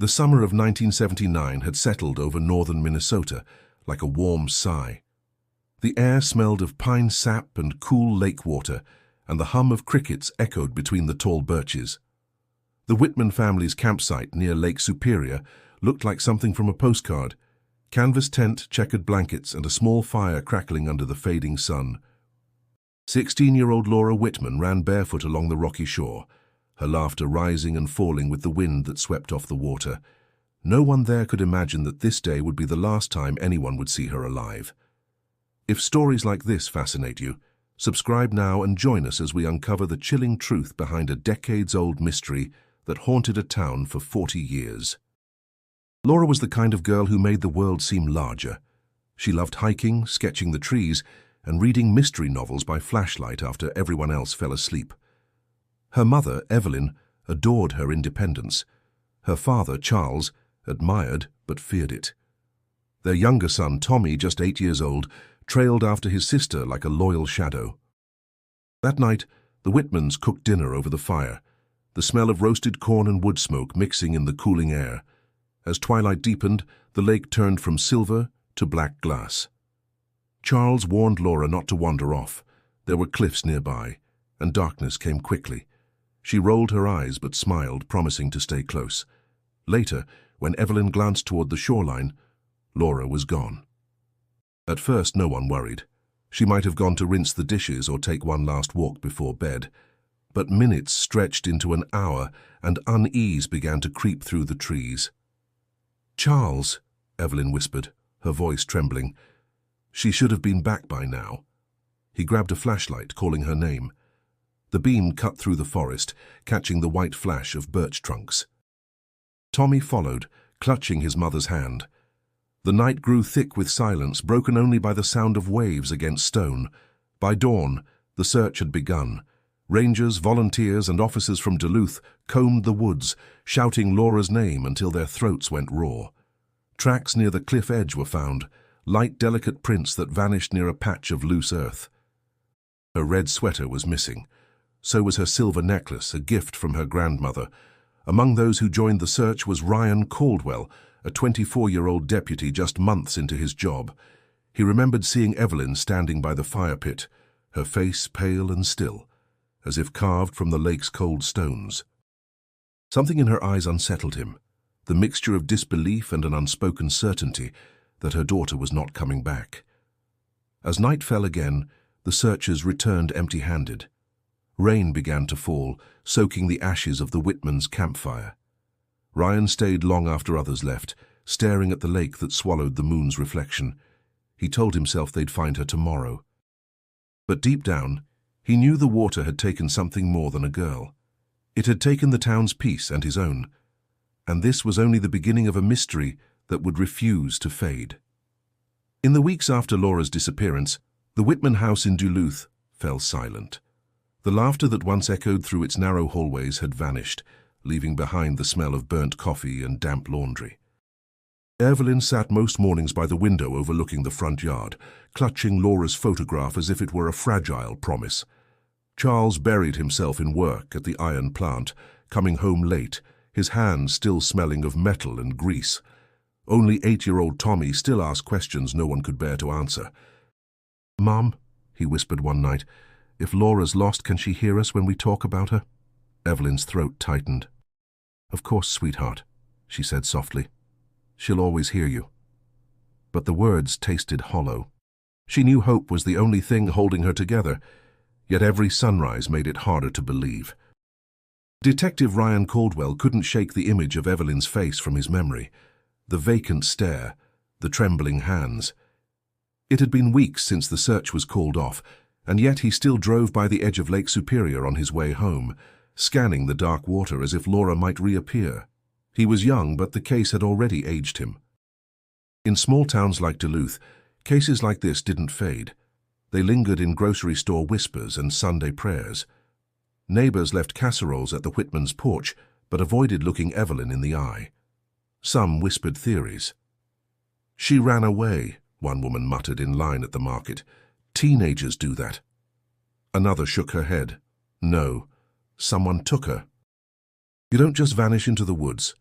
The summer of 1979 had settled over northern Minnesota like a warm sigh. The air smelled of pine sap and cool lake water, and the hum of crickets echoed between the tall birches. The Whitman family's campsite near Lake Superior looked like something from a postcard: canvas tent, checkered blankets, and a small fire crackling under the fading sun. 16-year-old Laura Whitman ran barefoot along the rocky shore, her laughter rising and falling with the wind that swept off the water. No one there could imagine that this day would be the last time anyone would see her alive. If stories like this fascinate you, subscribe now and join us as we uncover the chilling truth behind a decades-old mystery that haunted a town for 40 years. Laura was the kind of girl who made the world seem larger. She loved hiking, sketching the trees, and reading mystery novels by flashlight after everyone else fell asleep. Her mother, Evelyn, adored her independence. Her father, Charles, admired but feared it. Their younger son, Tommy, just 8 years old, trailed after his sister like a loyal shadow. That night, the Whitmans cooked dinner over the fire, the smell of roasted corn and wood smoke mixing in the cooling air. As twilight deepened, the lake turned from silver to black glass. Charles warned Laura not to wander off. There were cliffs nearby, and darkness came quickly. She rolled her eyes but smiled, promising to stay close. Later, when Evelyn glanced toward the shoreline, Laura was gone. At first, no one worried. She might have gone to rinse the dishes or take one last walk before bed. But minutes stretched into an hour, and unease began to creep through the trees. "Charles," Evelyn whispered, her voice trembling. She should have been back by now. He grabbed a flashlight, calling her name. The beam cut through the forest, catching the white flash of birch trunks. Tommy followed, clutching his mother's hand. The night grew thick with silence, broken only by the sound of waves against stone. By dawn, the search had begun. Rangers, volunteers, and officers from Duluth combed the woods, shouting Laura's name until their throats went raw. Tracks near the cliff edge were found, light, delicate prints that vanished near a patch of loose earth. Her red sweater was missing. So was her silver necklace, a gift from her grandmother. Among those who joined the search was Ryan Caldwell, a 24-year-old deputy just months into his job. He remembered seeing Evelyn standing by the fire pit, her face pale and still, as if carved from the lake's cold stones. Something in her eyes unsettled him, the mixture of disbelief and an unspoken certainty that her daughter was not coming back. As night fell again, the searchers returned empty-handed. Rain began to fall, soaking the ashes of the Whitmans' campfire. Ryan stayed long after others left, staring at the lake that swallowed the moon's reflection. He told himself they'd find her tomorrow. But deep down, he knew the water had taken something more than a girl. It had taken the town's peace and his own. And this was only the beginning of a mystery that would refuse to fade. In the weeks after Laura's disappearance, the Whitman house in Duluth fell silent. The laughter that once echoed through its narrow hallways had vanished, leaving behind the smell of burnt coffee and damp laundry. Evelyn sat most mornings by the window overlooking the front yard, clutching Laura's photograph as if it were a fragile promise. Charles buried himself in work at the iron plant, coming home late, his hands still smelling of metal and grease. Only 8-year-old Tommy still asked questions no one could bear to answer. "Mom," he whispered one night, "if Laura's lost, can she hear us when we talk about her?" Evelyn's throat tightened. "Of course, sweetheart," she said softly. "She'll always hear you." But the words tasted hollow. She knew hope was the only thing holding her together, yet every sunrise made it harder to believe. Detective Ryan Caldwell couldn't shake the image of Evelyn's face from his memory, the vacant stare, the trembling hands. It had been weeks since the search was called off, and yet he still drove by the edge of Lake Superior on his way home, scanning the dark water as if Laura might reappear. He was young, but the case had already aged him. In small towns like Duluth, cases like this didn't fade. They lingered in grocery store whispers and Sunday prayers. Neighbors left casseroles at the Whitmans' porch, but avoided looking Evelyn in the eye. Some whispered theories. "She ran away," one woman muttered in line at the market. "Teenagers do that." Another shook her head. "No, someone took her." You don't just vanish into the woods.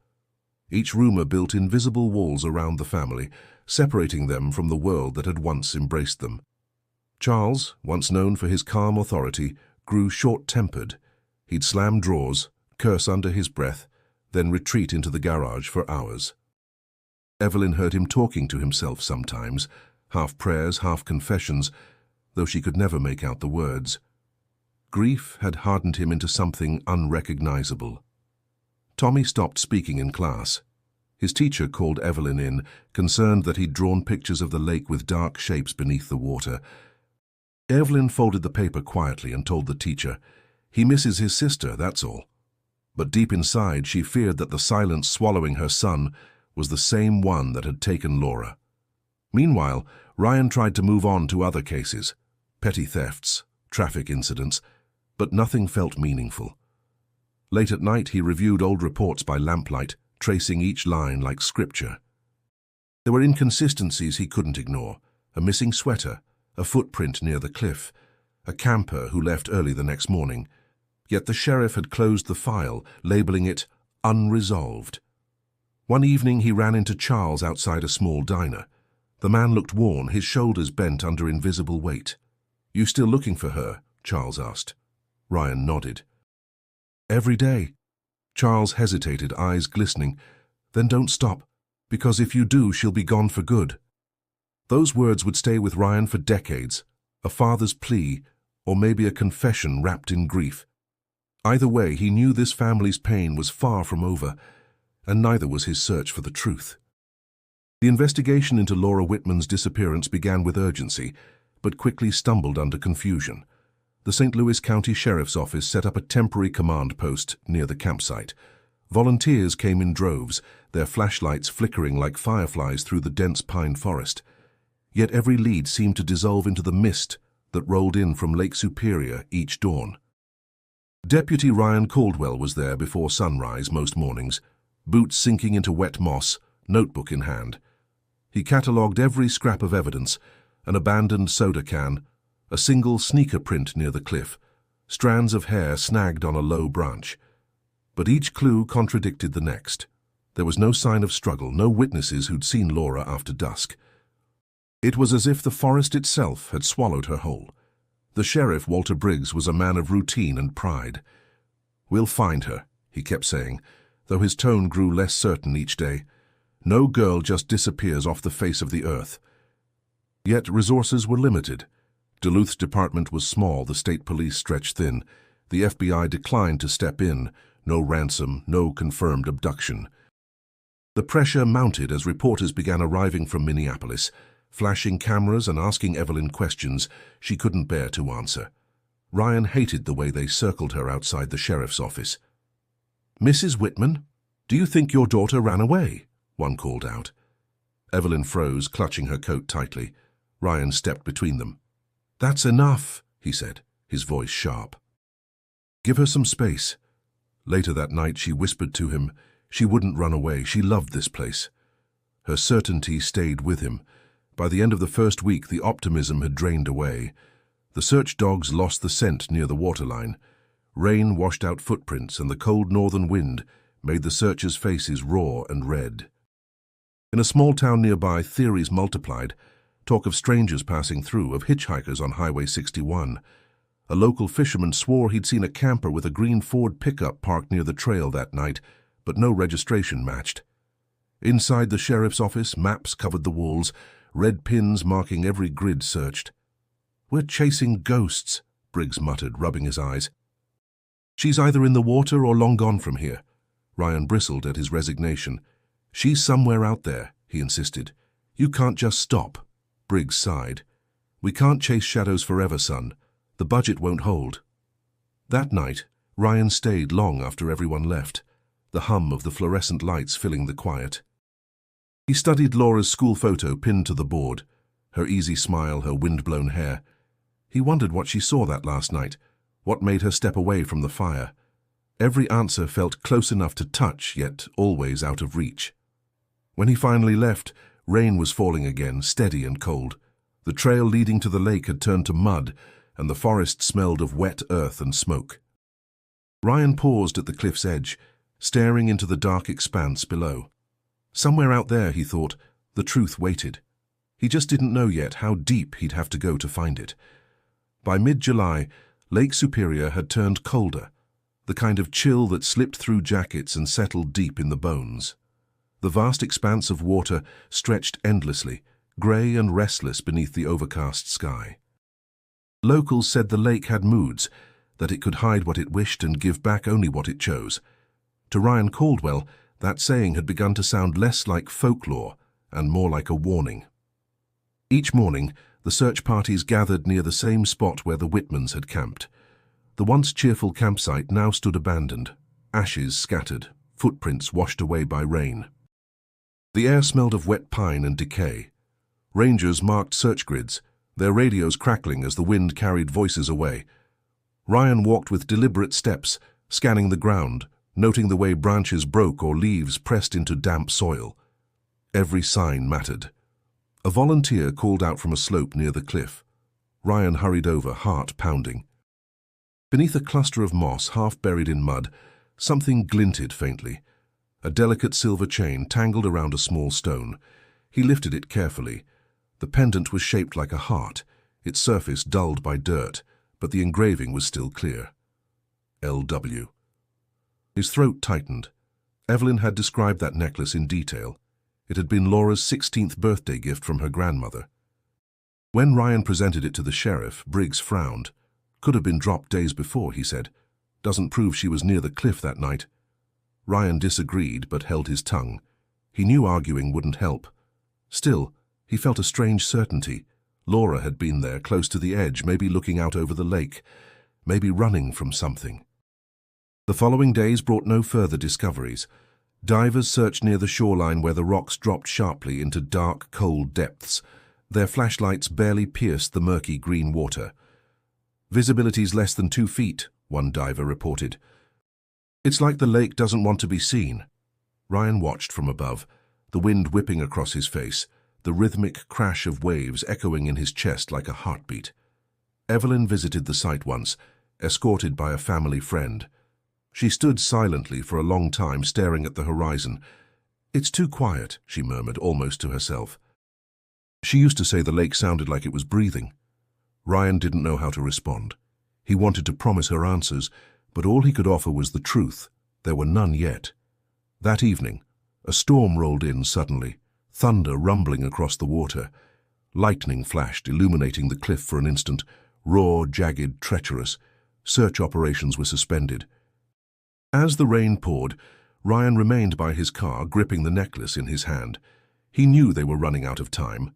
Each rumor built invisible walls around the family, separating them from the world that had once embraced them. Charles, once known for his calm authority, grew short-tempered. He'd slam drawers, curse under his breath, then retreat into the garage for hours. Evelyn heard him talking to himself sometimes, half prayers, half confessions, though she could never make out the words. Grief had hardened him into something unrecognizable. Tommy stopped speaking in class. His teacher called Evelyn in, concerned that he'd drawn pictures of the lake with dark shapes beneath the water. Evelyn folded the paper quietly and told the teacher, "He misses his sister, that's all." But deep inside, she feared that the silence swallowing her son was the same one that had taken Laura. Meanwhile, Ryan tried to move on to other cases, petty thefts, traffic incidents, but nothing felt meaningful. Late at night, he reviewed old reports by lamplight, tracing each line like scripture. There were inconsistencies he couldn't ignore: a missing sweater, a footprint near the cliff, a camper who left early the next morning. Yet the sheriff had closed the file, labeling it unresolved. One evening he ran into Charles outside a small diner. The man looked worn, his shoulders bent under invisible weight. "You still looking for her?" Charles asked. Ryan nodded. "Every day." Charles hesitated, eyes glistening. "Then don't stop, because if you do, she'll be gone for good." Those words would stay with Ryan for decades, a father's plea, or maybe a confession wrapped in grief. Either way, he knew this family's pain was far from over, and neither was his search for the truth. The investigation into Laura Whitman's disappearance began with urgency, but quickly stumbled under confusion. The St. Louis County Sheriff's Office set up a temporary command post near the campsite. Volunteers came in droves, their flashlights flickering like fireflies through the dense pine forest. Yet every lead seemed to dissolve into the mist that rolled in from Lake Superior each dawn. Deputy Ryan Caldwell was there before sunrise most mornings, boots sinking into wet moss, notebook in hand. He catalogued every scrap of evidence: an abandoned soda can, a single sneaker print near the cliff, strands of hair snagged on a low branch. But each clue contradicted the next. There was no sign of struggle, no witnesses who'd seen Laura after dusk. It was as if the forest itself had swallowed her whole. The sheriff, Walter Briggs, was a man of routine and pride. "We'll find her," he kept saying, though his tone grew less certain each day. "No girl just disappears off the face of the earth." Yet resources were limited. Duluth's department was small, the state police stretched thin. The FBI declined to step in. No ransom, no confirmed abduction. The pressure mounted as reporters began arriving from Minneapolis, flashing cameras and asking Evelyn questions she couldn't bear to answer. Ryan hated the way they circled her outside the sheriff's office. "Mrs. Whitman, do you think your daughter ran away?" one called out. Evelyn froze, clutching her coat tightly. Ryan stepped between them. "That's enough," he said, his voice sharp. "Give her some space." Later that night she whispered to him, she wouldn't run away, she loved this place. Her certainty stayed with him. By the end of the first week, the optimism had drained away. The search dogs lost the scent near the waterline. Rain washed out footprints, and the cold northern wind made the searchers' faces raw and red. In a small town nearby, theories multiplied. Talk of strangers passing through, of hitchhikers on Highway 61. A local fisherman swore he'd seen a camper with a green Ford pickup parked near the trail that night, but no registration matched. Inside the sheriff's office, maps covered the walls, red pins marking every grid searched. "We're chasing ghosts," Briggs muttered, rubbing his eyes. "She's either in the water or long gone from here." Ryan bristled at his resignation. "She's somewhere out there," he insisted. "You can't just stop." Briggs sighed. "We can't chase shadows forever, son. The budget won't hold." That night, Ryan stayed long after everyone left, the hum of the fluorescent lights filling the quiet. He studied Laura's school photo pinned to the board, her easy smile, her wind-blown hair. He wondered what she saw that last night, what made her step away from the fire. Every answer felt close enough to touch, yet always out of reach. When he finally left, rain was falling again, steady and cold. The trail leading to the lake had turned to mud, and the forest smelled of wet earth and smoke. Ryan paused at the cliff's edge, staring into the dark expanse below. Somewhere out there, he thought, the truth waited. He just didn't know yet how deep he'd have to go to find it. By mid-July, Lake Superior had turned colder, the kind of chill that slipped through jackets and settled deep in the bones. The vast expanse of water stretched endlessly, grey and restless beneath the overcast sky. Locals said the lake had moods, that it could hide what it wished and give back only what it chose. To Ryan Caldwell, that saying had begun to sound less like folklore and more like a warning. Each morning, the search parties gathered near the same spot where the Whitmans had camped. The once cheerful campsite now stood abandoned, ashes scattered, footprints washed away by rain. The air smelled of wet pine and decay. Rangers marked search grids, their radios crackling as the wind carried voices away. Ryan walked with deliberate steps, scanning the ground, noting the way branches broke or leaves pressed into damp soil. Every sign mattered. A volunteer called out from a slope near the cliff. Ryan hurried over, heart pounding. Beneath a cluster of moss half buried in mud, something glinted faintly. A delicate silver chain tangled around a small stone. He lifted it carefully. The pendant was shaped like a heart, its surface dulled by dirt, but the engraving was still clear. L.W. His throat tightened. Evelyn had described that necklace in detail. It had been Laura's 16th birthday gift from her grandmother. When Ryan presented it to the sheriff, Briggs frowned. Could have been dropped days before, he said. Doesn't prove she was near the cliff that night. Ryan disagreed, but held his tongue. He knew arguing wouldn't help. Still, he felt a strange certainty. Laura had been there, close to the edge, maybe looking out over the lake, maybe running from something. The following days brought no further discoveries. Divers searched near the shoreline where the rocks dropped sharply into dark, cold depths. Their flashlights barely pierced the murky green water. Visibility's less than 2 feet, one diver reported. It's like the lake doesn't want to be seen. Ryan watched from above, the wind whipping across his face, the rhythmic crash of waves echoing in his chest like a heartbeat. Evelyn visited the site once, escorted by a family friend. She stood silently for a long time, staring at the horizon. It's too quiet, she murmured, almost to herself. She used to say the lake sounded like it was breathing. Ryan didn't know how to respond. He wanted to promise her answers, but all he could offer was the truth. There were none yet. That evening, a storm rolled in suddenly, thunder rumbling across the water. Lightning flashed, illuminating the cliff for an instant, raw, jagged, treacherous. Search operations were suspended. As the rain poured, Ryan remained by his car, gripping the necklace in his hand. He knew they were running out of time.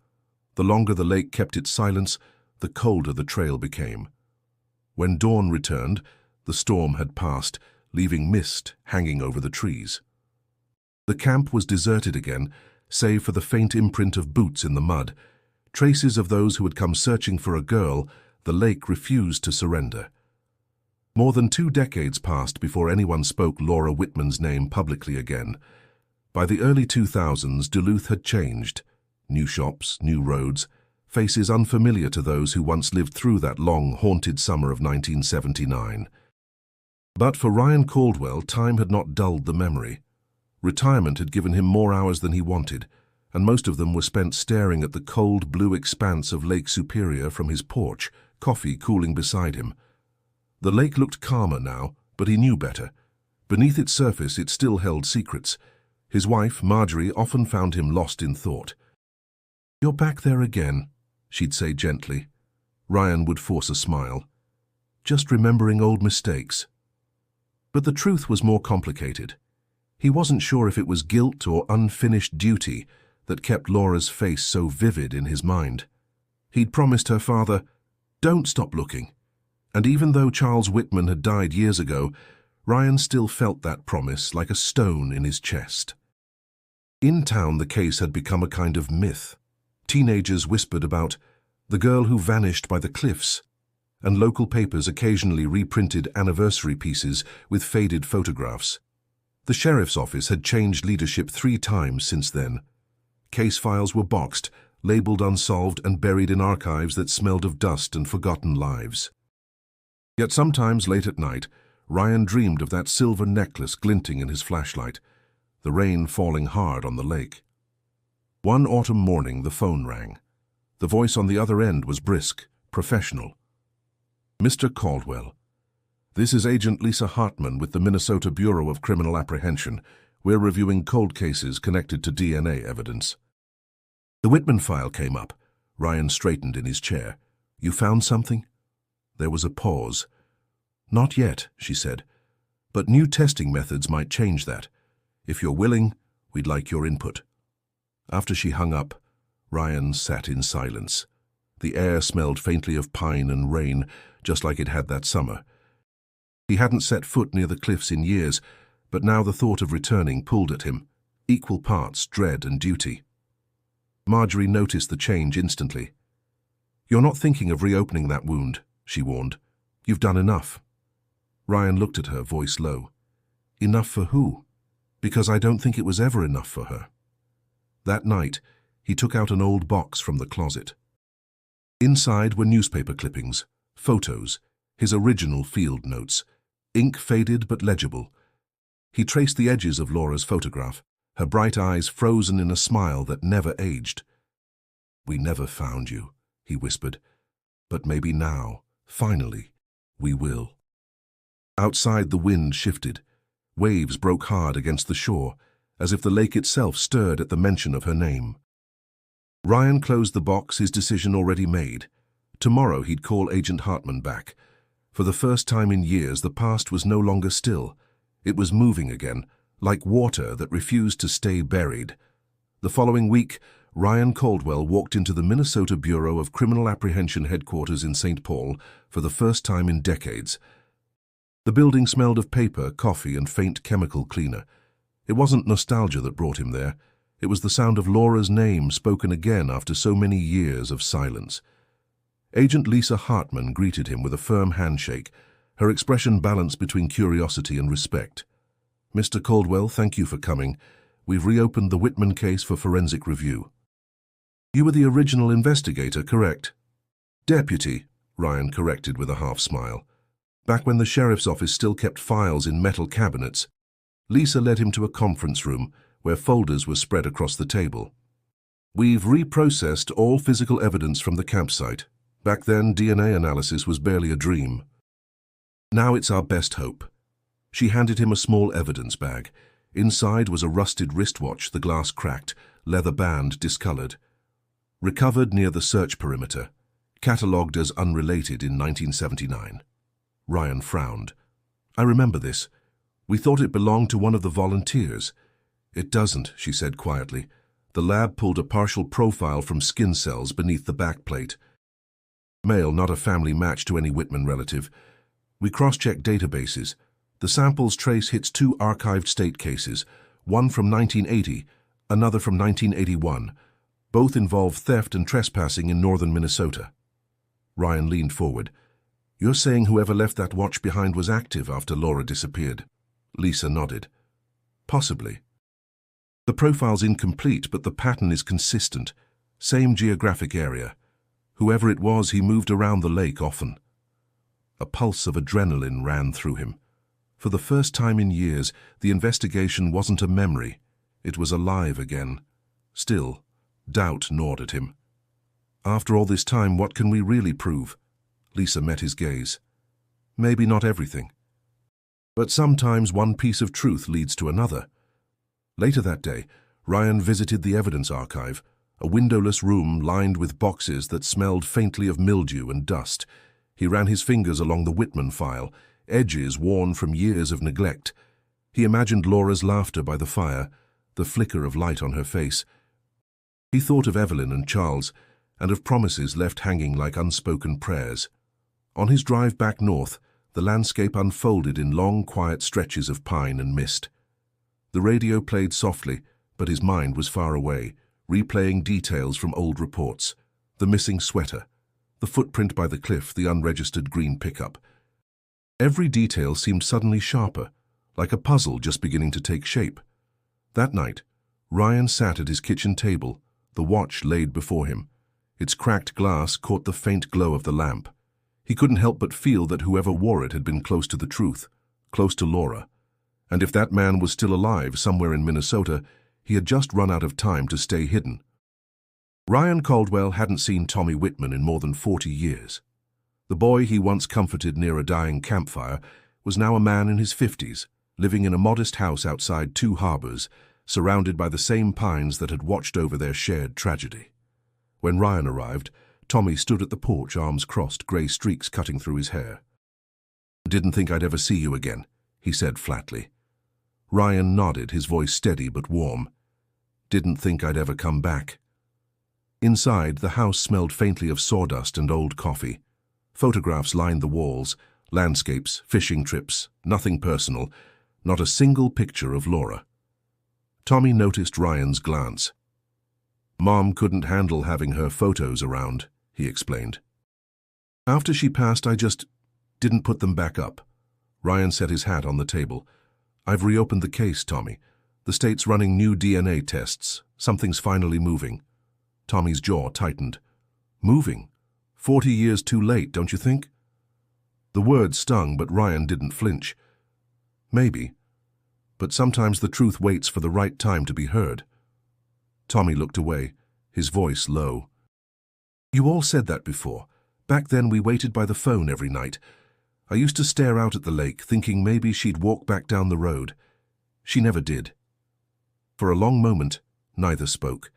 The longer the lake kept its silence, the colder the trail became. When dawn returned, the storm had passed, leaving mist hanging over the trees. The camp was deserted again, save for the faint imprint of boots in the mud. Traces of those who had come searching for a girl, the lake refused to surrender. More than 2 decades passed before anyone spoke Laura Whitman's name publicly again. By the early 2000s, Duluth had changed. New shops, new roads, faces unfamiliar to those who once lived through that long, haunted summer of 1979. But for Ryan Caldwell, time had not dulled the memory. Retirement had given him more hours than he wanted, and most of them were spent staring at the cold blue expanse of Lake Superior from his porch, coffee cooling beside him. The lake looked calmer now, but he knew better. Beneath its surface, it still held secrets. His wife, Marjorie, often found him lost in thought. "You're back there again," she'd say gently. Ryan would force a smile. "Just remembering old mistakes." But the truth was more complicated. He wasn't sure if it was guilt or unfinished duty that kept Laura's face so vivid in his mind. He'd promised her father, "Don't stop looking." And even though Charles Whitman had died years ago, Ryan still felt that promise like a stone in his chest. In town, the case had become a kind of myth. Teenagers whispered about the girl who vanished by the cliffs, and local papers occasionally reprinted anniversary pieces with faded photographs. The sheriff's office had changed leadership 3 times since then. Case files were boxed, labeled unsolved, and buried in archives that smelled of dust and forgotten lives. Yet sometimes late at night, Ryan dreamed of that silver necklace glinting in his flashlight. the rain falling hard on the lake. One autumn morning the phone rang. The voice on the other end was brisk, professional. "Mr. Caldwell, this is Agent Lisa Hartman with the Minnesota Bureau of Criminal Apprehension. We're reviewing cold cases connected to DNA evidence." The Whitman file came up. Ryan straightened in his chair. "You found something?" There was a pause. "Not yet," she said. "But new testing methods might change that. If you're willing, we'd like your input." After she hung up, Ryan sat in silence. The air smelled faintly of pine and rain, just like it had that summer. He hadn't set foot near the cliffs in years, but now the thought of returning pulled at him, equal parts dread and duty. Marjorie noticed the change instantly. "You're not thinking of reopening that wound," she warned. "You've done enough." Ryan looked at her, voice low. "Enough for who?" "Because I don't think it was ever enough for her." That night, he took out an old box from the closet. Inside were newspaper clippings, photos, his original field notes, ink faded but legible. He traced the edges of Laura's photograph, her bright eyes frozen in a smile that never aged. "We never found you," he whispered. "But maybe now, finally, we will." Outside the wind shifted. Waves broke hard against the shore, as if the lake itself stirred at the mention of her name. Ryan closed the box, his decision already made. Tomorrow he'd call Agent Hartman back. For the first time in years, the past was no longer still. It was moving again, like water that refused to stay buried. The following week, Ryan Caldwell walked into the Minnesota Bureau of Criminal Apprehension headquarters in St. Paul for the first time in decades. The building smelled of paper, coffee, and faint chemical cleaner. It wasn't nostalgia that brought him there. It was the sound of Laura's name spoken again after so many years of silence. Agent Lisa Hartman greeted him with a firm handshake, her expression balanced between curiosity and respect. "Mr. Caldwell, thank you for coming. We've reopened the Whitman case for forensic review." "You were the original investigator, correct?" "Deputy," Ryan corrected with a half-smile. "Back when the sheriff's office still kept files in metal cabinets." Lisa led him to a conference room where folders were spread across the table. "We've reprocessed all physical evidence from the campsite. Back then, DNA analysis was barely a dream. Now it's our best hope." She handed him a small evidence bag. Inside was a rusted wristwatch, the glass cracked, leather band discolored. "Recovered near the search perimeter. Catalogued as unrelated in 1979. Ryan frowned. "I remember this. We thought it belonged to one of the volunteers." "It doesn't," she said quietly. "The lab pulled a partial profile from skin cells beneath the backplate. Male, not a family match to any Whitman relative. We cross-checked databases. The samples trace hits two archived state cases, one from 1980, another from 1981. Both involve theft and trespassing in northern Minnesota." Ryan leaned forward. "You're saying whoever left that watch behind was active after Laura disappeared?" Lisa nodded. "Possibly. The profile's incomplete, but the pattern is consistent. Same geographic area. Whoever it was, he moved around the lake often." A pulse of adrenaline ran through him. For the first time in years, the investigation wasn't a memory. It was alive again. Still, doubt gnawed at him. "After all this time, what can we really prove?" Lisa met his gaze. "Maybe not everything. But sometimes one piece of truth leads to another." Later that day, Ryan visited the evidence archive, a windowless room lined with boxes that smelled faintly of mildew and dust. He ran his fingers along the Whitman file, edges worn from years of neglect. He imagined Laura's laughter by the fire, the flicker of light on her face. He thought of Evelyn and Charles, and of promises left hanging like unspoken prayers. On his drive back north, the landscape unfolded in long, quiet stretches of pine and mist. The radio played softly, but his mind was far away, replaying details from old reports. The missing sweater, the footprint by the cliff, the unregistered green pickup. Every detail seemed suddenly sharper, like a puzzle just beginning to take shape. That night, Ryan sat at his kitchen table, the watch laid before him. Its cracked glass caught the faint glow of the lamp. He couldn't help but feel that whoever wore it had been close to the truth, close to Laura. And if that man was still alive somewhere in Minnesota, he had just run out of time to stay hidden. Ryan Caldwell hadn't seen Tommy Whitman in more than 40 years. The boy he once comforted near a dying campfire was now a man in his 50s, living in a modest house outside Two Harbors, surrounded by the same pines that had watched over their shared tragedy. When Ryan arrived, Tommy stood at the porch, arms crossed, grey streaks cutting through his hair. "Didn't think I'd ever see you again," he said flatly. Ryan nodded, his voice steady but warm. "Didn't think I'd ever come back." Inside, the house smelled faintly of sawdust and old coffee. Photographs lined the walls, landscapes, fishing trips, nothing personal, not a single picture of Laura. Tommy noticed Ryan's glance. "Mom couldn't handle having her photos around," he explained. "After she passed, I just didn't put them back up." Ryan set his hat on the table. "I've reopened the case, Tommy. The state's running new DNA tests. Something's finally moving." Tommy's jaw tightened. "Moving? 40 years too late, don't you think?" The word stung, but Ryan didn't flinch. "Maybe. But sometimes the truth waits for the right time to be heard." Tommy looked away, his voice low. "You all said that before. Back then we waited by the phone every night. I used to stare out at the lake, thinking maybe she'd walk back down the road. She never did." For a long moment, neither spoke.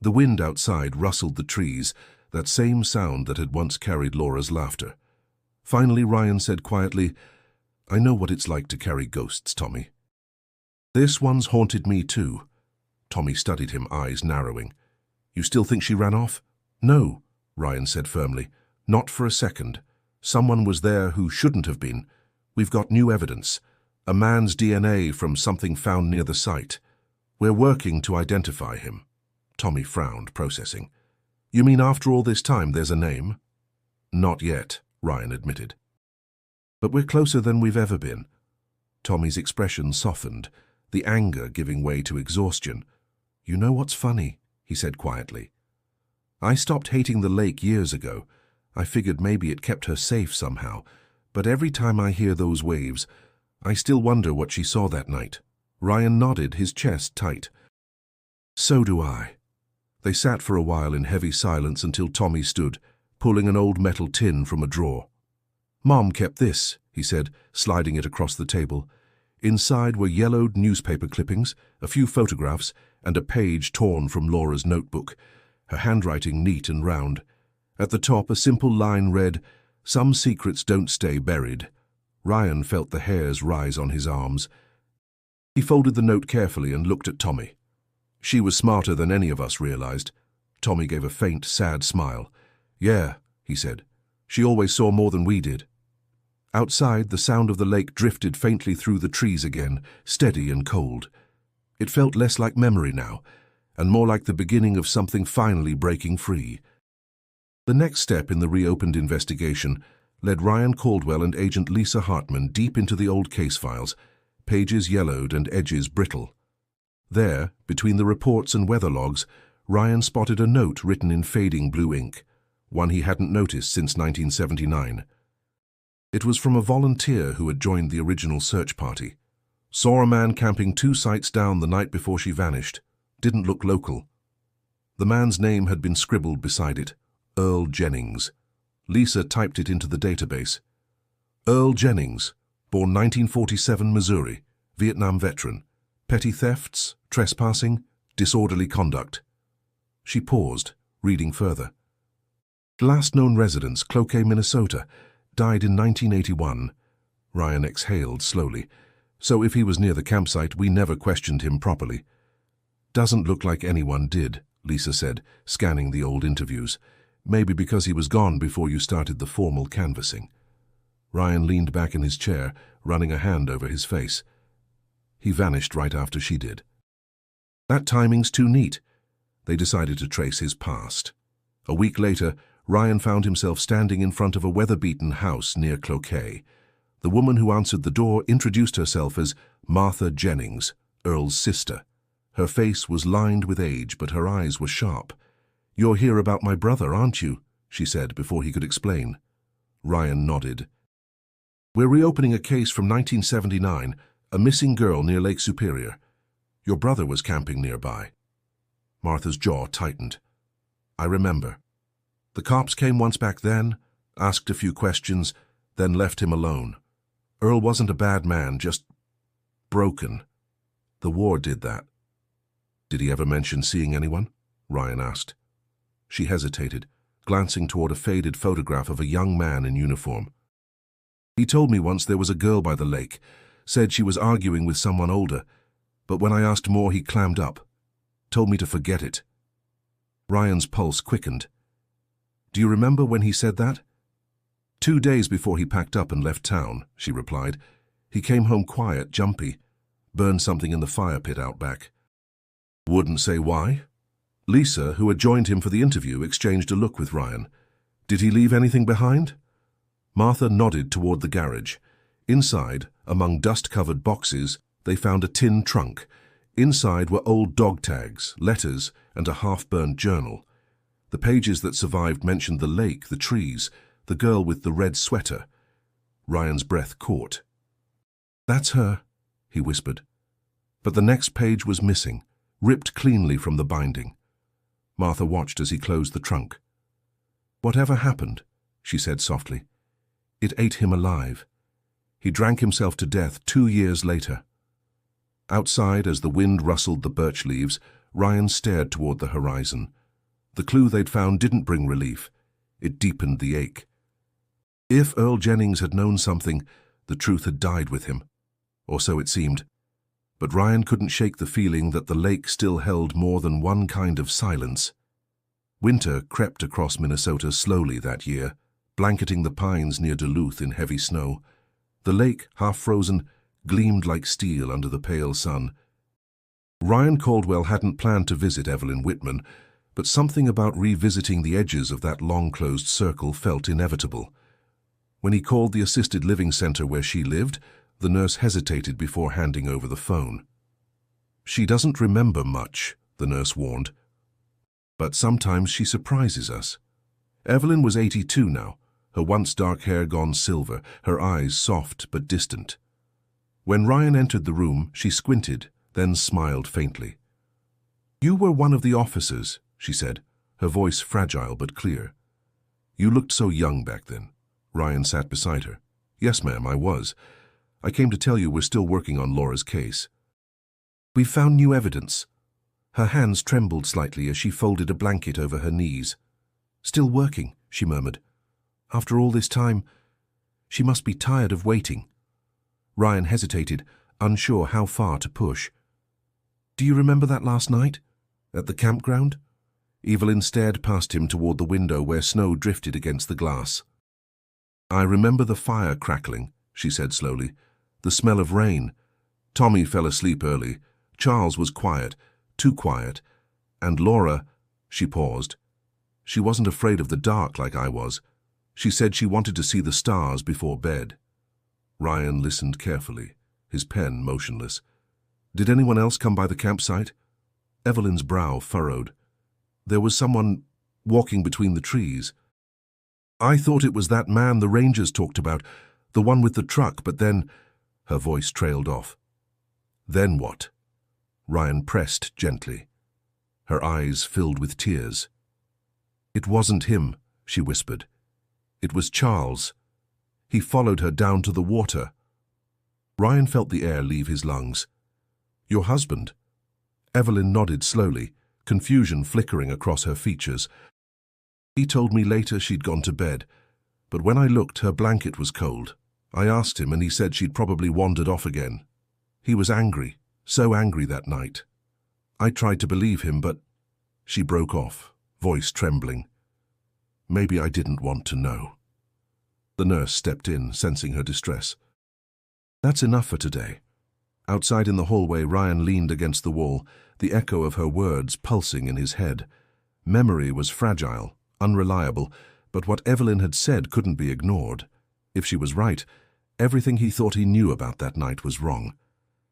The wind outside rustled the trees, that same sound that had once carried Laura's laughter. Finally, Ryan said quietly, "I know what it's like to carry ghosts, Tommy. This one's haunted me too." Tommy studied him, eyes narrowing. "You still think she ran off?" "No," Ryan said firmly. "Not for a second. Someone was there who shouldn't have been. We've got new evidence. A man's DNA from something found near the site. We're working to identify him." Tommy frowned, processing. "You mean after all this time there's a name?" "Not yet," Ryan admitted. "But we're closer than we've ever been." Tommy's expression softened, the anger giving way to exhaustion. "You know what's funny?" he said quietly. "I stopped hating the lake years ago. I figured maybe it kept her safe somehow. But every time I hear those waves, I still wonder what she saw that night." Ryan nodded, his chest tight. "So do I." They sat for a while in heavy silence until Tommy stood, pulling an old metal tin from a drawer. "Mom kept this," he said, sliding it across the table. Inside were yellowed newspaper clippings, a few photographs, and a page torn from Laura's notebook, her handwriting neat and round. At the top, a simple line read, "Some secrets don't stay buried." Ryan felt the hairs rise on his arms. He folded the note carefully and looked at Tommy. She was smarter than any of us realized. Tommy gave a faint, sad smile. "Yeah," he said. "She always saw more than we did." Outside, the sound of the lake drifted faintly through the trees again, steady and cold. It felt less like memory now, and more like the beginning of something finally breaking free. The next step in the reopened investigation led Ryan Caldwell and Agent Lisa Hartman deep into the old case files, pages yellowed and edges brittle. There, between the reports and weather logs, Ryan spotted a note written in fading blue ink, one he hadn't noticed since 1979. It was from a volunteer who had joined the original search party. "Saw a man camping 2 sites down the night before she vanished. Didn't look local." The man's name had been scribbled beside it, Earl Jennings. Lisa typed it into the database. "Earl Jennings, born 1947, Missouri, Vietnam veteran. Petty thefts, trespassing, disorderly conduct." She paused, reading further. "Last known residence, Cloquet, Minnesota. Died in 1981. Ryan exhaled slowly. "So if he was near the campsite, we never questioned him properly." "Doesn't look like anyone did," Lisa said, scanning the old interviews. "Maybe because he was gone before you started the formal canvassing." Ryan leaned back in his chair, running a hand over his face. "He vanished right after she did." "That timing's too neat." They decided to trace his past. A week later, Ryan found himself standing in front of a weather-beaten house near Cloquet. The woman who answered the door introduced herself as Martha Jennings, Earl's sister. Her face was lined with age, but her eyes were sharp. "You're here about my brother, aren't you?" she said before he could explain. Ryan nodded. "We're reopening a case from 1979, A missing girl near Lake Superior. Your brother was camping nearby. Martha's jaw tightened. I remember. The cops came once back then, asked a few questions, then left him alone. Earl wasn't a bad man, just broken. The war did that. Did he ever mention seeing anyone? Ryan asked. She hesitated, glancing toward a faded photograph of a young man in uniform. He told me once there was a girl by the lake, said she was arguing with someone older, but when I asked more he clammed up, told me to forget it. Ryan's pulse quickened. Do you remember when he said that? 2 days before he packed up and left town, she replied. He came home quiet, jumpy, burned something in the fire pit out back. Wouldn't say why? Lisa, who had joined him for the interview, exchanged a look with Ryan. Did he leave anything behind? Martha nodded toward the garage. Inside, among dust-covered boxes, they found a tin trunk. Inside were old dog tags, letters, and a half-burned journal. The pages that survived mentioned the lake, the trees, the girl with the red sweater. Ryan's breath caught. That's her, he whispered. But the next page was missing, ripped cleanly from the binding. Martha watched as he closed the trunk. Whatever happened, she said softly, it ate him alive. He drank himself to death 2 years later. Outside, as the wind rustled the birch leaves, Ryan stared toward the horizon. The clue they'd found didn't bring relief. It deepened the ache. If Earl Jennings had known something, the truth had died with him. Or so it seemed. But Ryan couldn't shake the feeling that the lake still held more than one kind of silence. Winter crept across Minnesota slowly that year, blanketing the pines near Duluth in heavy snow. The lake, half frozen, gleamed like steel under the pale sun. Ryan Caldwell hadn't planned to visit Evelyn Whitman, but something about revisiting the edges of that long-closed circle felt inevitable. When he called the assisted living center where she lived, the nurse hesitated before handing over the phone. She doesn't remember much, the nurse warned. But sometimes she surprises us. Evelyn was 82 now, her once dark hair gone silver, her eyes soft but distant. When Ryan entered the room, she squinted, then smiled faintly. You were one of the officers, she said, her voice fragile but clear. You looked so young back then. Ryan sat beside her. Yes, ma'am, I was. I came to tell you we're still working on Laura's case. We've found new evidence. Her hands trembled slightly as she folded a blanket over her knees. Still working, she murmured. After all this time, she must be tired of waiting. Ryan hesitated, unsure how far to push. Do you remember that last night? At the campground? Evelyn stared past him toward the window where snow drifted against the glass. I remember the fire crackling, she said slowly. The smell of rain. Tommy fell asleep early. Charles was quiet, too quiet. And Laura, she paused. She wasn't afraid of the dark like I was. She said she wanted to see the stars before bed. Ryan listened carefully, his pen motionless. Did anyone else come by the campsite? Evelyn's brow furrowed. There was someone walking between the trees. I thought it was that man the rangers talked about, the one with the truck, but then... Her voice trailed off. Then what? Ryan pressed gently. Her eyes filled with tears. It wasn't him, she whispered. It was Charles. He followed her down to the water. Ryan felt the air leave his lungs. Your husband? Evelyn nodded slowly, confusion flickering across her features. He told me later she'd gone to bed, but when I looked, her blanket was cold. I asked him and he said she'd probably wandered off again. He was angry, so angry that night. I tried to believe him, but... She broke off, voice trembling. Maybe I didn't want to know. The nurse stepped in, sensing her distress. That's enough for today. Outside in the hallway, Ryan leaned against the wall, the echo of her words pulsing in his head. Memory was fragile, unreliable, but what Evelyn had said couldn't be ignored. If she was right, everything he thought he knew about that night was wrong.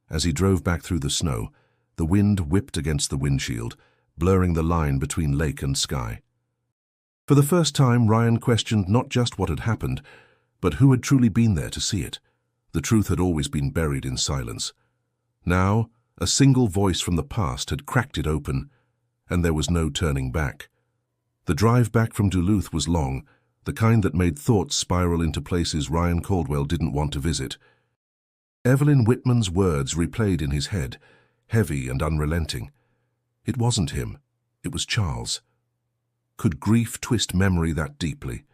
As he drove back through the snow, the wind whipped against the windshield, blurring the line between lake and sky. For the first time, Ryan questioned not just what had happened, but who had truly been there to see it. The truth had always been buried in silence. Now, a single voice from the past had cracked it open, and there was no turning back. The drive back from Duluth was long, the kind that made thoughts spiral into places Ryan Caldwell didn't want to visit. Evelyn Whitman's words replayed in his head, heavy and unrelenting. It wasn't him, it was Charles. Could grief twist memory that deeply?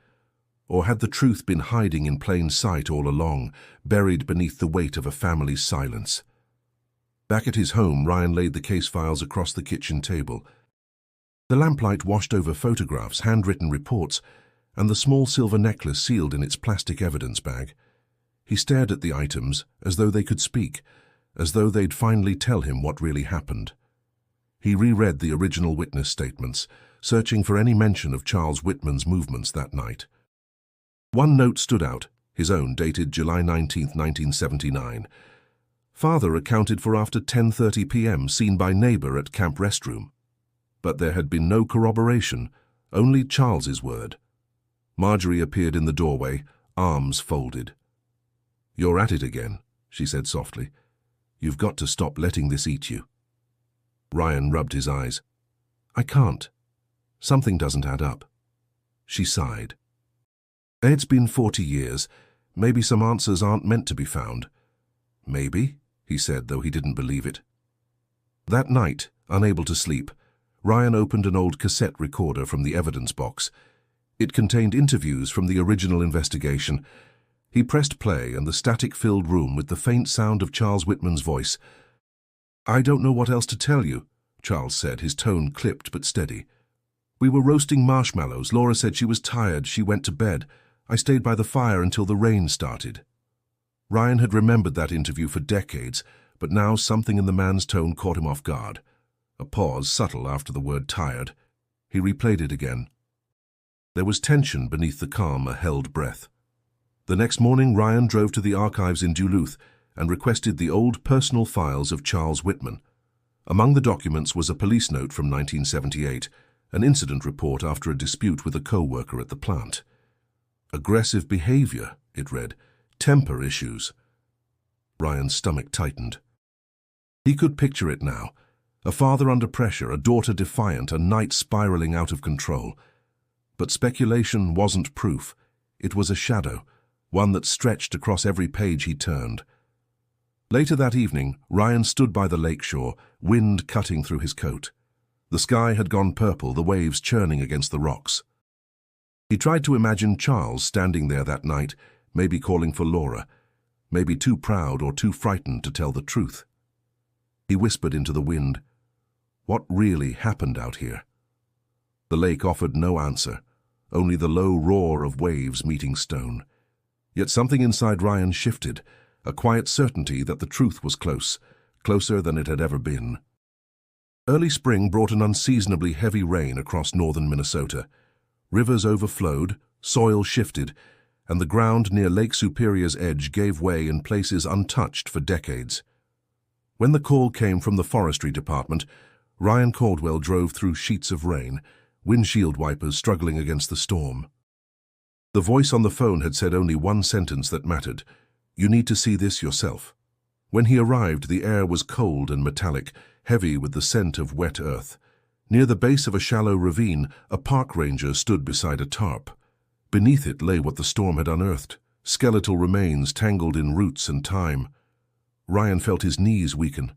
Or had the truth been hiding in plain sight all along, buried beneath the weight of a family's silence? Back at his home, Ryan laid the case files across the kitchen table. The lamplight washed over photographs, handwritten reports, and the small silver necklace sealed in its plastic evidence bag. He stared at the items as though they could speak, as though they'd finally tell him what really happened. He reread the original witness statements, searching for any mention of Charles Whitman's movements that night. One note stood out, his own, dated July 19, 1979. Father accounted for after 10:30 p.m. seen by neighbor at camp restroom. But there had been no corroboration, only Charles's word. Marjorie appeared in the doorway, arms folded. "You're at it again," she said softly. "You've got to stop letting this eat you." Ryan rubbed his eyes. "I can't. Something doesn't add up." She sighed. "It's been 40 years. Maybe some answers aren't meant to be found." "Maybe," he said, though he didn't believe it. That night, unable to sleep, Ryan opened an old cassette recorder from the evidence box. It contained interviews from the original investigation. He pressed play, and the static-filled room with the faint sound of Charles Whitman's voice. "I don't know what else to tell you," Charles said, his tone clipped but steady. "We were roasting marshmallows. Laura said she was tired. She went to bed. I stayed by the fire until the rain started." Ryan had remembered that interview for decades, but now something in the man's tone caught him off guard. A pause, subtle after the word tired. He replayed it again. There was tension beneath the calm, a held breath. The next morning, Ryan drove to the archives in Duluth and requested the old personal files of Charles Whitman. Among the documents was a police note from 1978, an incident report after a dispute with a co-worker at the plant. "Aggressive behavior," it read. "Temper issues." Ryan's stomach tightened. He could picture it now. A father under pressure, a daughter defiant, a night spiraling out of control. But speculation wasn't proof. It was a shadow, one that stretched across every page he turned. Later that evening, Ryan stood by the lakeshore, wind cutting through his coat. The sky had gone purple, the waves churning against the rocks. He tried to imagine Charles standing there that night, maybe calling for Laura, maybe too proud or too frightened to tell the truth. He whispered into the wind, "What really happened out here?" The lake offered no answer, only the low roar of waves meeting stone. Yet something inside Ryan shifted, a quiet certainty that the truth was close, closer than it had ever been. Early spring brought an unseasonably heavy rain across northern Minnesota. Rivers overflowed, soil shifted, and the ground near Lake Superior's edge gave way in places untouched for decades. When the call came from the forestry department, Ryan Caldwell drove through sheets of rain, windshield wipers struggling against the storm. The voice on the phone had said only one sentence that mattered: "You need to see this yourself." When he arrived, the air was cold and metallic, heavy with the scent of wet earth. Near the base of a shallow ravine, a park ranger stood beside a tarp. Beneath it lay what the storm had unearthed, skeletal remains tangled in roots and time. Ryan felt his knees weaken.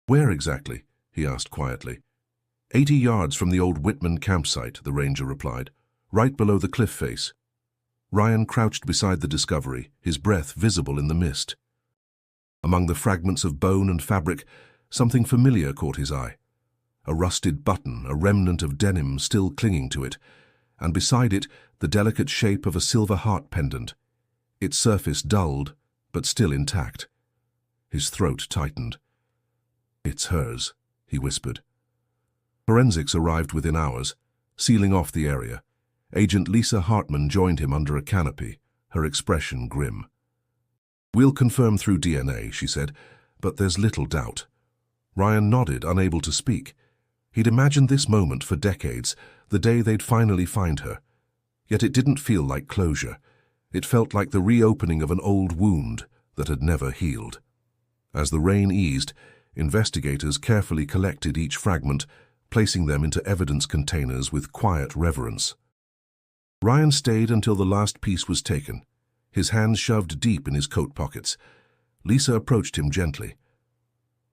"Where exactly?" he asked quietly. 80 yards from the old Whitman campsite," the ranger replied, "right below the cliff face." Ryan crouched beside the discovery, his breath visible in the mist. Among the fragments of bone and fabric, something familiar caught his eye. A rusted button, a remnant of denim still clinging to it, and beside it, the delicate shape of a silver heart pendant. Its surface dulled, but still intact. His throat tightened. "It's hers," he whispered. Forensics arrived within hours, sealing off the area. Agent Lisa Hartman joined him under a canopy, her expression grim. "We'll confirm through DNA," she said, "but there's little doubt." Ryan nodded, unable to speak. He'd imagined this moment for decades, the day they'd finally find her. Yet it didn't feel like closure. It felt like the reopening of an old wound, that had never healed. As the rain eased, investigators carefully collected each fragment, placing them into evidence containers with quiet reverence. Ryan stayed until the last piece was taken, his hands shoved deep in his coat pockets. Lisa approached him gently.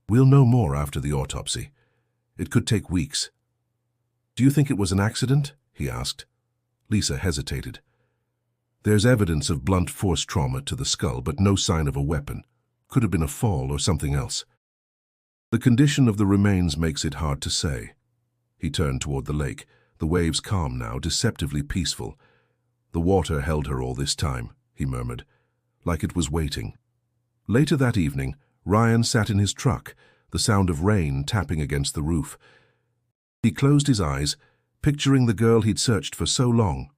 "We'll know more after the autopsy. It could take weeks." "Do you think it was an accident?" he asked. Lisa hesitated. "There's evidence of blunt force trauma to the skull, but no sign of a weapon. Could have been a fall or something else. The condition of the remains makes it hard to say." He turned toward the lake, the waves calm now, deceptively peaceful. "The water held her all this time," he murmured, like it was waiting. Later that evening, Ryan sat in his truck, the sound of rain tapping against the roof. He closed his eyes, picturing the girl he'd searched for so long,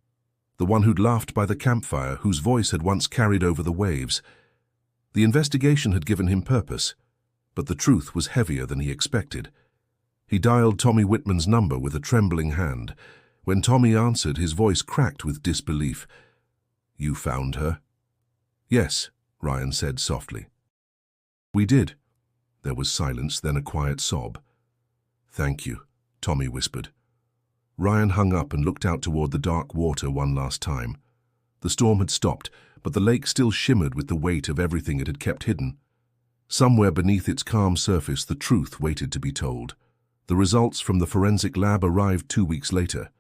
the one who'd laughed by the campfire, whose voice had once carried over the waves. The investigation had given him purpose, but the truth was heavier than he expected. He dialed Tommy Whitman's number with a trembling hand. When Tommy answered, his voice cracked with disbelief. "You found her?" "Yes," Ryan said softly. "We did." There was silence, then a quiet sob. "Thank you," Tommy whispered. Ryan hung up and looked out toward the dark water one last time. The storm had stopped, but the lake still shimmered with the weight of everything it had kept hidden. Somewhere beneath its calm surface, the truth waited to be told. The results from the forensic lab arrived 2 weeks later.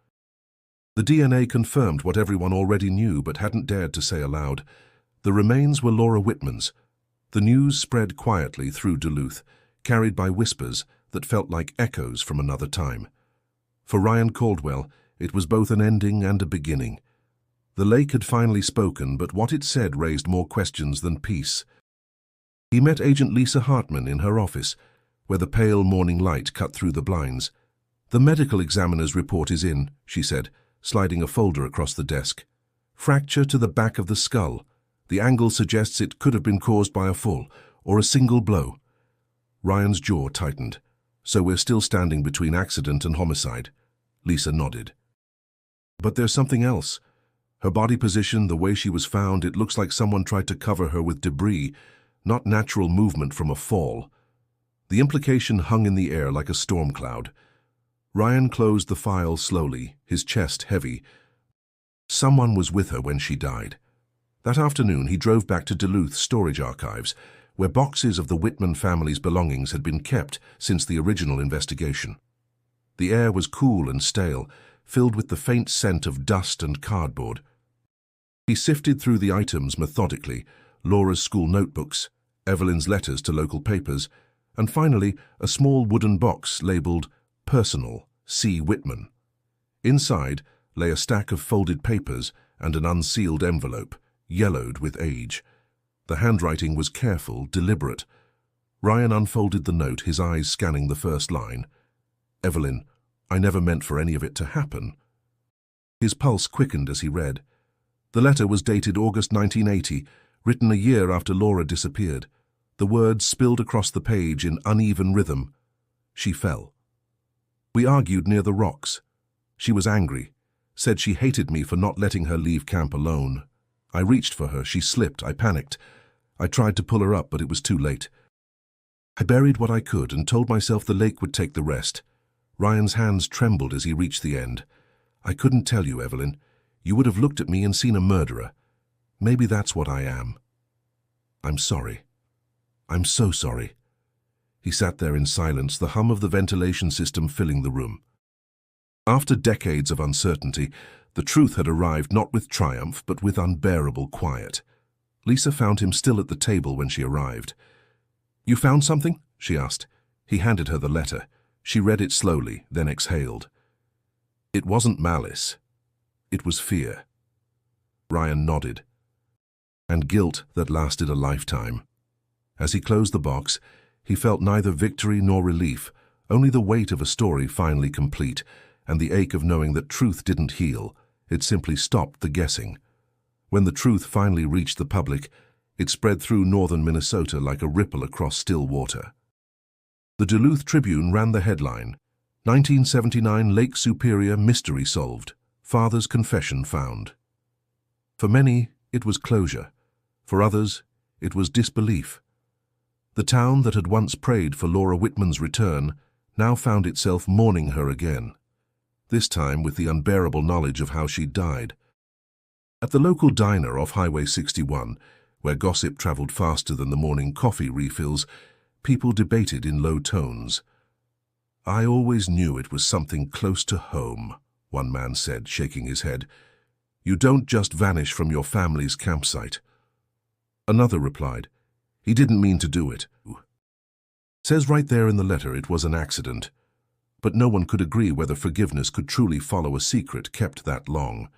The DNA confirmed what everyone already knew but hadn't dared to say aloud. The remains were Laura Whitman's. The news spread quietly through Duluth, carried by whispers that felt like echoes from another time. For Ryan Caldwell, it was both an ending and a beginning. The lake had finally spoken, but what it said raised more questions than peace. He met Agent Lisa Hartman in her office, where the pale morning light cut through the blinds. "The medical examiner's report is in," she said, sliding a folder across the desk. "Fracture to the back of the skull. The angle suggests it could have been caused by a fall or a single blow." Ryan's jaw tightened. "So we're still standing between accident and homicide." Lisa nodded. "But there's something else. Her body position, the way she was found, it looks like someone tried to cover her with debris, not natural movement from a fall." The implication hung in the air like a storm cloud. Ryan closed the file slowly, his chest heavy. Someone was with her when she died. That afternoon, he drove back to Duluth Storage Archives, where boxes of the Whitman family's belongings had been kept since the original investigation. The air was cool and stale, filled with the faint scent of dust and cardboard. He sifted through the items methodically, Laura's school notebooks, Evelyn's letters to local papers, and finally a small wooden box labeled Personal, C. Whitman. Inside lay a stack of folded papers and an unsealed envelope, yellowed with age. The handwriting was careful, deliberate. Ryan unfolded the note, his eyes scanning the first line. "Evelyn, I never meant for any of it to happen." His pulse quickened as he read. The letter was dated August 1980, written a year after Laura disappeared. The words spilled across the page in uneven rhythm. "She fell. We argued near the rocks. She was angry, said she hated me for not letting her leave camp alone. I reached for her, she slipped, I panicked. I tried to pull her up, but it was too late. I buried what I could and told myself the lake would take the rest." Ryan's hands trembled as he reached the end. "I couldn't tell you, Evelyn. You would have looked at me and seen a murderer. Maybe that's what I am. I'm sorry. I'm so sorry." He sat there in silence, the hum of the ventilation system filling the room. After decades of uncertainty, the truth had arrived not with triumph, but with unbearable quiet. Lisa found him still at the table when she arrived. "You found something?" she asked. He handed her the letter. She read it slowly, then exhaled. "It wasn't malice. It was fear." Ryan nodded. "And guilt that lasted a lifetime." As he closed the box, he felt neither victory nor relief, only the weight of a story finally complete, and the ache of knowing that truth didn't heal. It simply stopped the guessing. When the truth finally reached the public, it spread through northern Minnesota like a ripple across still water. The Duluth Tribune ran the headline, "1979 Lake Superior Mystery Solved. Father's Confession Found." For many, it was closure. For others, It was disbelief. The town that had once prayed for Laura Whitman's return now found itself mourning her again, this time with the unbearable knowledge of how she'd died. At the local diner off Highway 61, where gossip traveled faster than the morning coffee refills, people debated in low tones. "I always knew it was something close to home," one man said, shaking his head. "You don't just vanish from your family's campsite." Another replied, "He didn't mean to do it. Says right there in the letter it was an accident." But no one could agree whether forgiveness could truly follow a secret kept that long.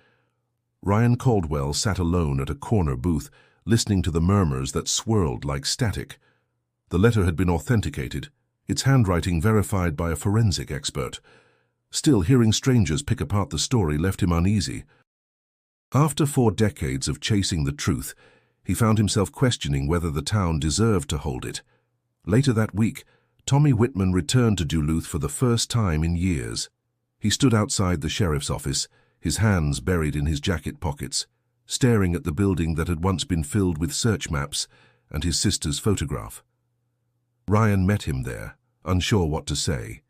Ryan Caldwell sat alone at a corner booth, listening to the murmurs that swirled like static. The letter had been authenticated, its handwriting verified by a forensic expert. Still, hearing strangers pick apart the story left him uneasy. After 4 decades of chasing the truth, he found himself questioning whether the town deserved to hold it. Later that week, Tommy Whitman returned to Duluth for the first time in years. He stood outside the sheriff's office, his hands buried in his jacket pockets, staring at the building that had once been filled with search maps and his sister's photograph. Ryan met him there, unsure what to say.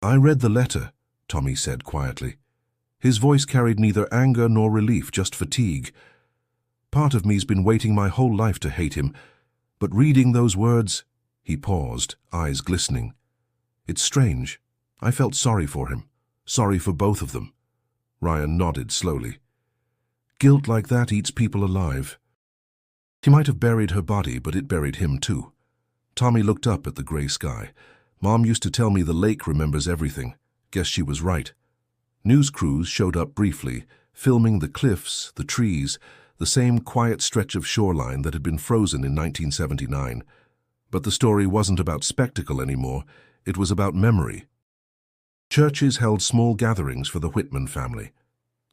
"I read the letter," Tommy said quietly. His voice carried neither anger nor relief, just fatigue. "Part of me's been waiting my whole life to hate him, but reading those words—" He paused, eyes glistening. "It's strange. I felt sorry for him. Sorry for both of them." Ryan nodded slowly. "Guilt like that eats people alive. He might have buried her body, but it buried him too." Tommy looked up at the gray sky. "Mom used to tell me the lake remembers everything. Guess she was right." News crews showed up briefly, filming the cliffs, the trees, the same quiet stretch of shoreline that had been frozen in 1979. But the story wasn't about spectacle anymore, it was about memory. Churches held small gatherings for the Whitman family.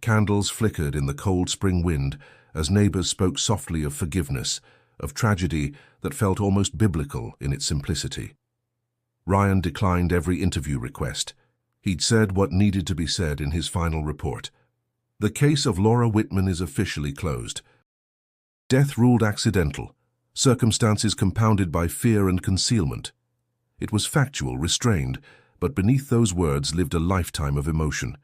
Candles flickered in the cold spring wind as neighbors spoke softly of forgiveness, of tragedy that felt almost biblical in its simplicity. Ryan declined every interview request. He'd said what needed to be said in his final report. The case of Laura Whitman is officially closed. Death ruled accidental, circumstances compounded by fear and concealment. It was factual, restrained, but beneath those words lived a lifetime of emotion.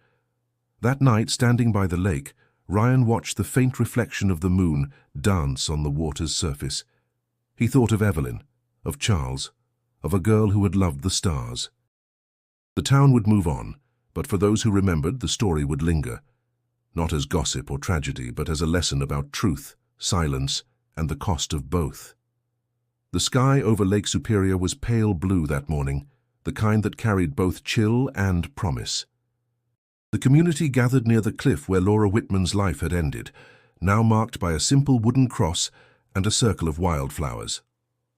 That night, standing by the lake, Ryan watched the faint reflection of the moon dance on the water's surface. He thought of Evelyn, of Charles, of a girl who had loved the stars. The town would move on, but for those who remembered, the story would linger. Not as gossip or tragedy, but as a lesson about truth, silence, and the cost of both. The sky over Lake Superior was pale blue that morning, the kind that carried both chill and promise. The community gathered near the cliff where Laura Whitman's life had ended, now marked by a simple wooden cross and a circle of wildflowers.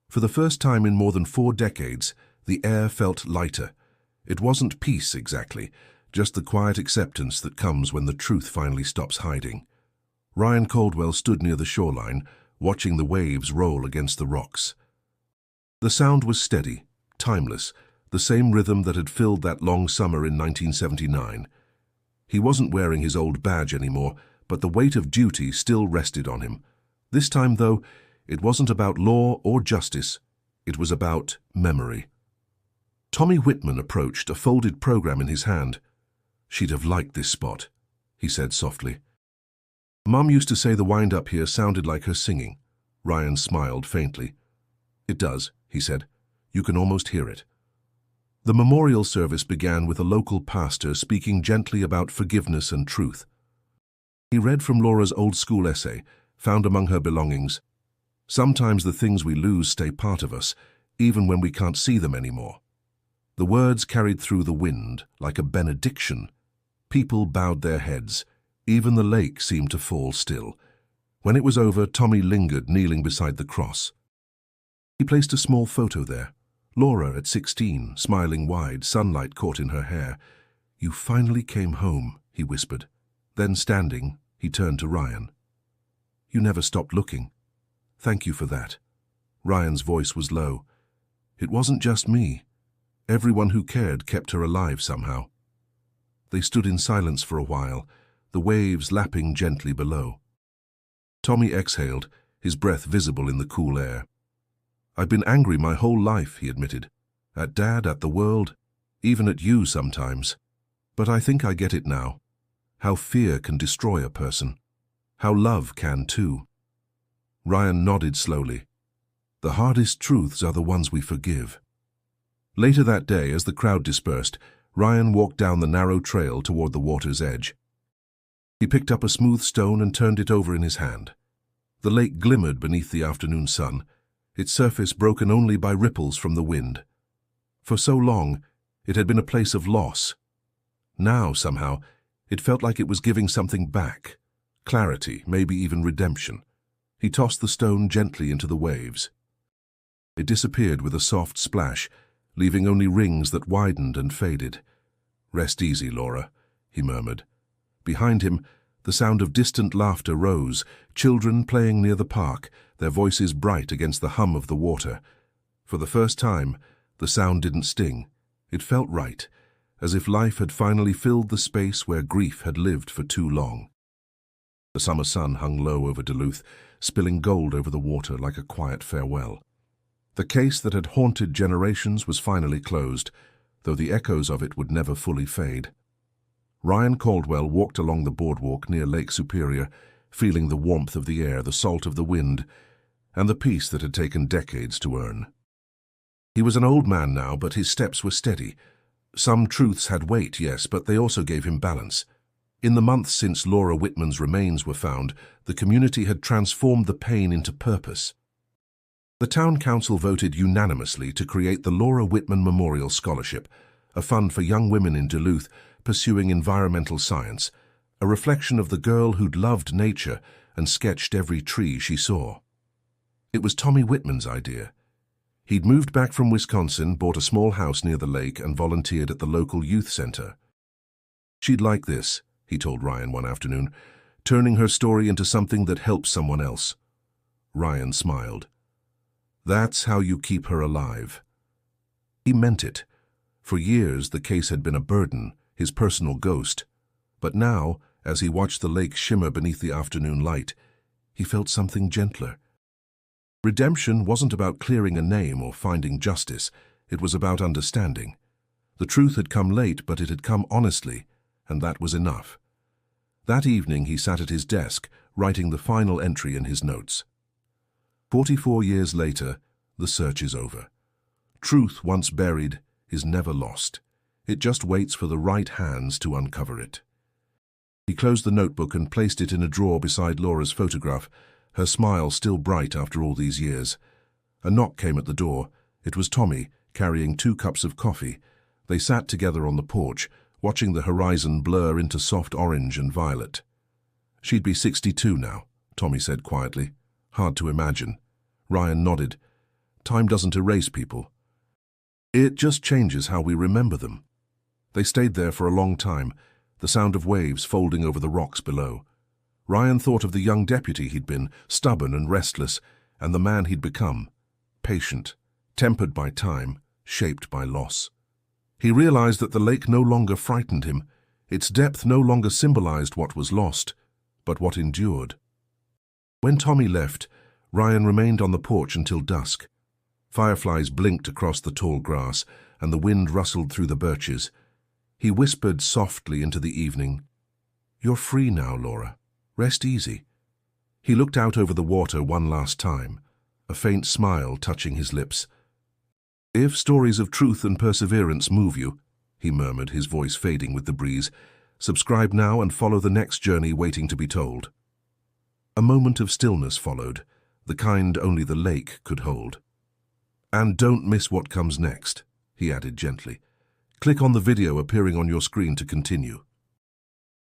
For the first time in more than 4 decades, the air felt lighter. It wasn't peace exactly, just the quiet acceptance that comes when the truth finally stops hiding. Ryan Caldwell stood near the shoreline, watching the waves roll against the rocks. The sound was steady, timeless, the same rhythm that had filled that long summer in 1979. He wasn't wearing his old badge anymore, but the weight of duty still rested on him. This time, though, it wasn't about law or justice. It was about memory. Tommy Whitman approached, a folded program in his hand. "She'd have liked this spot," he said softly. "Mom used to say the wind-up here sounded like her singing." Ryan smiled faintly. "It does," he said. "You can almost hear it." The memorial service began with a local pastor speaking gently about forgiveness and truth. He read from Laura's old school essay, found among her belongings. "Sometimes the things we lose stay part of us, even when we can't see them anymore." The words carried through the wind like a benediction. People bowed their heads. Even the lake seemed to fall still. When it was over, Tommy lingered, kneeling beside the cross. He placed a small photo there. Laura at 16, smiling wide, sunlight caught in her hair. "You finally came home," he whispered. Then, standing, he turned to Ryan. "You never stopped looking. Thank you for that." Ryan's voice was low. "It wasn't just me. Everyone who cared kept her alive somehow." They stood in silence for a while, the waves lapping gently below. Tommy exhaled, his breath visible in the cool air. "I've been angry my whole life," he admitted. "At Dad, at the world, even at you sometimes. But I think I get it now. How fear can destroy a person. How love can too." Ryan nodded slowly. "The hardest truths are the ones we forgive." Later that day, as the crowd dispersed, Ryan walked down the narrow trail toward the water's edge. He picked up a smooth stone and turned it over in his hand. The lake glimmered beneath the afternoon sun, its surface broken only by ripples from the wind. For so long, it had been a place of loss. Now, somehow, it felt like it was giving something back. Clarity, maybe even redemption. He tossed the stone gently into the waves. It disappeared with a soft splash, leaving only rings that widened and faded. "Rest easy, Laura," he murmured. Behind him, the sound of distant laughter rose, children playing near the park, their voices bright against the hum of the water. For the first time, the sound didn't sting. It felt right, as if life had finally filled the space where grief had lived for too long. The summer sun hung low over Duluth, spilling gold over the water like a quiet farewell. The case that had haunted generations was finally closed, though the echoes of it would never fully fade. Ryan Caldwell walked along the boardwalk near Lake Superior, feeling the warmth of the air, the salt of the wind, and the peace that had taken decades to earn. He was an old man now, but his steps were steady. Some truths had weight, yes, but they also gave him balance. In the months since Laura Whitman's remains were found, the community had transformed the pain into purpose. The town council voted unanimously to create the Laura Whitman Memorial Scholarship, a fund for young women in Duluth pursuing environmental science, a reflection of the girl who'd loved nature and sketched every tree she saw. It was Tommy Whitman's idea. He'd moved back from Wisconsin, bought a small house near the lake, and volunteered at the local youth center. "She'd like this," he told Ryan one afternoon, "turning her story into something that helps someone else." Ryan smiled. "That's how you keep her alive." He meant it. For years, the case had been a burden, his personal ghost. But now, as he watched the lake shimmer beneath the afternoon light, he felt something gentler. Redemption wasn't about clearing a name or finding justice. It was about understanding. The truth had come late, but it had come honestly, and that was enough. That evening, he sat at his desk, writing the final entry in his notes. 44 years later, the search is over. Truth once buried is never lost. It just waits for the right hands to uncover it. He closed the notebook and placed it in a drawer beside Laura's photograph, her smile still bright after all these years. A knock came at the door. It was Tommy, carrying 2 cups of coffee. They sat together on the porch, watching the horizon blur into soft orange and violet. "She'd be 62 now," Tommy said quietly. "Hard to imagine." Ryan nodded. "Time doesn't erase people. It just changes how we remember them." They stayed there for a long time, the sound of waves folding over the rocks below. Ryan thought of the young deputy he'd been, stubborn and restless, and the man he'd become, patient, tempered by time, shaped by loss. He realized that the lake no longer frightened him. Its depth no longer symbolized what was lost, but what endured. When Tommy left, Ryan remained on the porch until dusk. Fireflies blinked across the tall grass, and the wind rustled through the birches. He whispered softly into the evening, "You're free now, Laura. Rest easy." He looked out over the water one last time, a faint smile touching his lips. "If stories of truth and perseverance move you," he murmured, his voice fading with the breeze, "subscribe now and follow the next journey waiting to be told." A moment of stillness followed, the kind only the lake could hold. "And don't miss what comes next," he added gently. "Click on the video appearing on your screen to continue."